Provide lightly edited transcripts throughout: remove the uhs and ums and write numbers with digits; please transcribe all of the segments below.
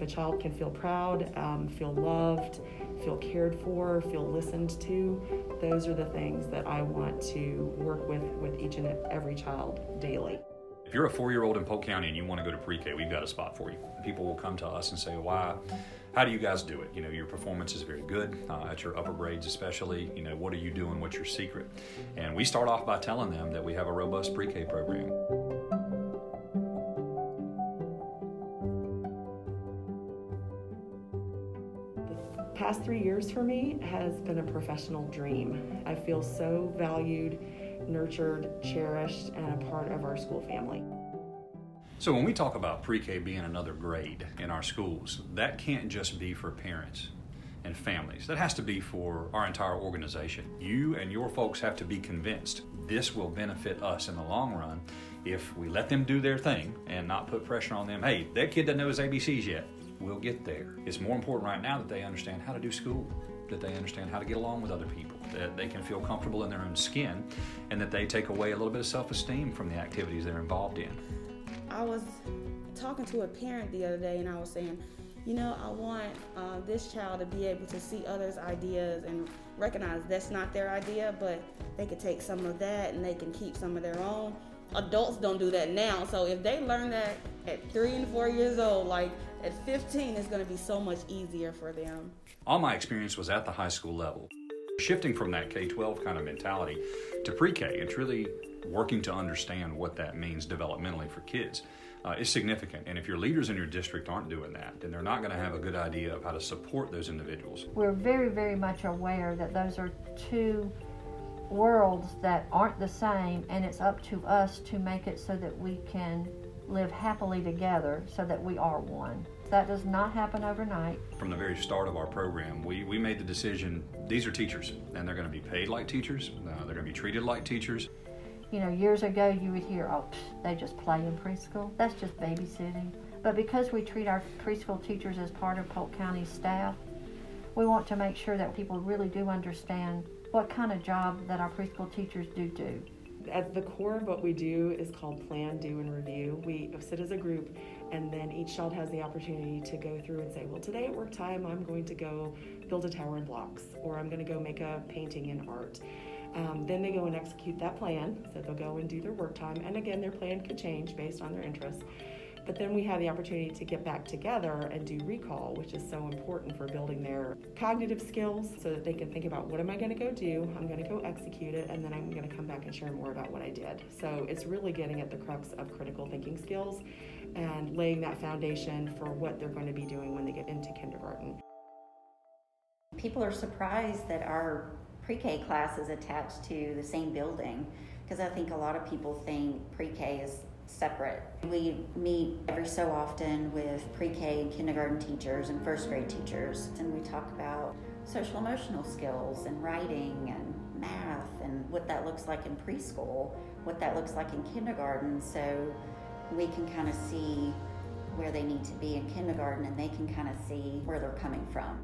If a child can feel proud, feel loved, feel cared for, feel listened to, those are the things that I want to work with each and every child daily. If you're a 4-year-old in Polk County and you want to go to pre-K, we've got a spot for you. People will come to us and say, why? How do you guys do it? Your performance is very good at your upper grades especially. What are you doing? What's your secret? And we start off by telling them that we have a robust pre-K program. The past 3 years for me has been a professional dream. I feel so valued, nurtured, cherished, and a part of our school family. So when we talk about pre-K being another grade in our schools, that can't just be for parents and families. That has to be for our entire organization. You and your folks have to be convinced this will benefit us in the long run if we let them do their thing and not put pressure on them. Hey, that kid doesn't know his ABCs yet. We'll get there. It's more important right now that they understand how to do school, that they understand how to get along with other people, that they can feel comfortable in their own skin, and that they take away a little bit of self-esteem from the activities they're involved in. I was talking to a parent the other day and I was saying, I want this child to be able to see others' ideas and recognize that's not their idea, but they could take some of that and they can keep some of their own. Adults don't do that now, so if they learn that at 3 and 4 years old, like at 15, it's going to be so much easier for them. All my experience was at the high school level. Shifting from that K-12 kind of mentality to pre-K, it's really working to understand what that means developmentally for kids is significant. And if your leaders in your district aren't doing that, then they're not going to have a good idea of how to support those individuals. We're very, very much aware that those are two worlds that aren't the same, and it's up to us to make it so that we can live happily together so that we are one. That does not happen overnight. From the very start of our program, we made the decision, these are teachers, and they're going to be paid like teachers, they're going to be treated like teachers. Years ago you would hear, they just play in preschool. That's just babysitting. But because we treat our preschool teachers as part of Polk County staff, we want to make sure that people really do understand what kind of job that our preschool teachers do. At the core of what we do is called Plan, Do, and Review. We sit as a group, and then each child has the opportunity to go through and say, well, today at work time, I'm going to go build a tower in blocks, or I'm going to go make a painting in art. Then they go and execute that plan, so they'll go and do their work time, and again, their plan could change based on their interests. But then we have the opportunity to get back together and do recall, which is so important for building their cognitive skills so that they can think about, what am I going to go do? I'm going to go execute it, and then I'm going to come back and share more about what I did. So it's really getting at the crux of critical thinking skills and laying that foundation for what they're going to be doing when they get into kindergarten. People are surprised that our pre-K class is attached to the same building, because I think a lot of people think pre-K is separate. We meet every so often with pre-K and kindergarten teachers and first grade teachers, and we talk about social emotional skills and writing and math and what that looks like in preschool, what that looks like in kindergarten, so we can kind of see where they need to be in kindergarten and they can kind of see where they're coming from.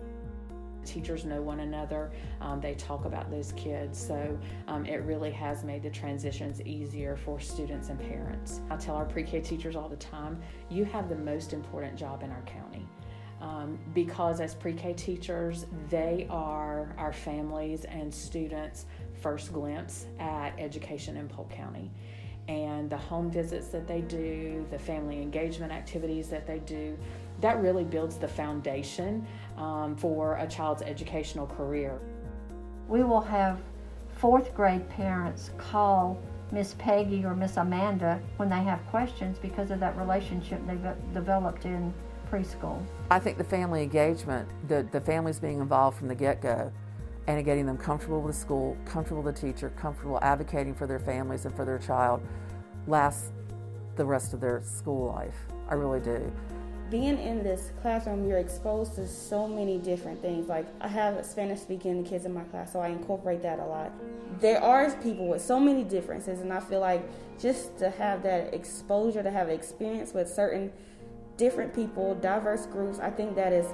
Teachers know one another, they talk about those kids, so it really has made the transitions easier for students and parents. I tell our pre-K teachers all the time, you have the most important job in our county. Because as pre-K teachers, they are our families and students' first glimpse at education in Polk County. And the home visits that they do, the family engagement activities that they do, that really builds the foundation for a child's educational career. We will have 4th grade parents call Miss Peggy or Miss Amanda when they have questions because of that relationship they've developed in preschool. I think the family engagement, the families being involved from the get-go and getting them comfortable with the school, comfortable with the teacher, comfortable advocating for their families and for their child lasts the rest of their school life. I really do. Being in this classroom, you're exposed to so many different things. Like, I have Spanish-speaking kids in my class, so I incorporate that a lot. There are people with so many differences, and I feel like just to have that exposure, to have experience with certain different people, diverse groups, I think that is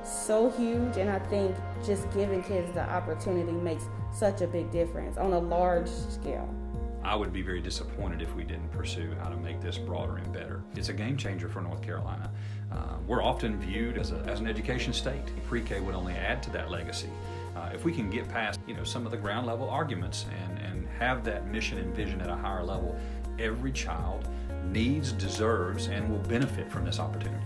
so huge, and I think just giving kids the opportunity makes such a big difference on a large scale. I would be very disappointed if we didn't pursue how to make this broader and better. It's a game changer for North Carolina. We're often viewed as an education state. Pre-K would only add to that legacy. If we can get past, some of the ground level arguments and have that mission and vision at a higher level, every child needs, deserves, and will benefit from this opportunity.